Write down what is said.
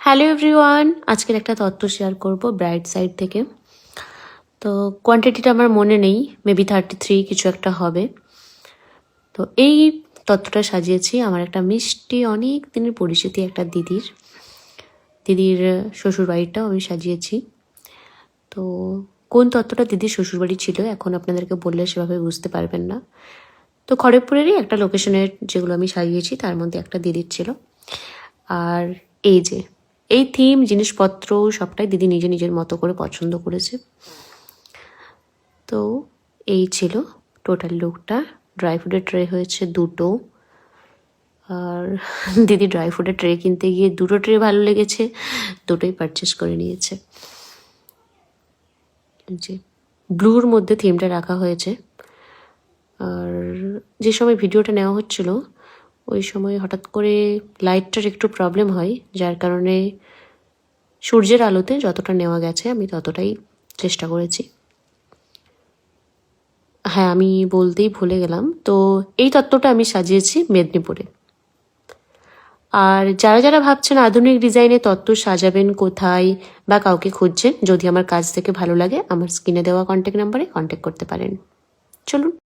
Hello everyone, আজকের একটা তথ্য শেয়ার করব ব্রাইট সাইড থেকে। তো কোয়ান্টিটিটা আমার মনে নেই, মেবি 33 কিছু একটা হবে। তো এই তথ্যটা সাজিয়েছি আমার একটা মিষ্টি অনেক দিনের পরিচিতি একটা দিদির শ্বশুরবাড়িটাও আমি সাজিয়েছি। তো কোন তথ্যটা দিদির শ্বশুরবাড়ি ছিল এখন আপনাদেরকে বললে সেভাবে বুঝতে পারবেন না। তো খড়গপুরেরই একটা লোকেশনের যেগুলো আমি সাজিয়েছি তার মধ্যে একটা দিদির ছিল। আর এই থিম জিনিসপত্র সবটাই দিদি নিজে নিজের মতো করে পছন্দ করেছে। তো এই ছিল টোটাল লুকটা। ড্রাই ফ্রুটের ট্রে হয়েছে দুটো, আর দিদি ড্রাই ফ্রুটের ট্রে কিনতে গিয়ে দুটো ট্রে ভালো লেগেছে, দুটোই পারচেস করে নিয়েছে। যে ব্লুর মধ্যে থিমটা রাখা হয়েছে। আর যে সময় ভিডিওটা নেওয়া হচ্ছিল ওই সময় হঠাৎ করে লাইটটার একটু প্রবলেম হয়, যার কারণে সূর্যের আলোতে যতটা নেওয়া গেছে আমি ততটাই চেষ্টা করেছি। হ্যাঁ, আমি বলতেই ভুলে গেলাম, তো এই তত্ত্বটা আমি সাজিয়েছি মেদিনীপুরে। আর যারা যারা ভাবছেন আধুনিক ডিজাইনে তত্ত্ব সাজাবেন কোথায় বা কাউকে খুঁজছেন, যদি আমার কাজ থেকে ভালো লাগে আমার স্ক্রিনে দেওয়া কন্ট্যাক্ট নাম্বারে কন্ট্যাক্ট করতে পারেন। চলুন।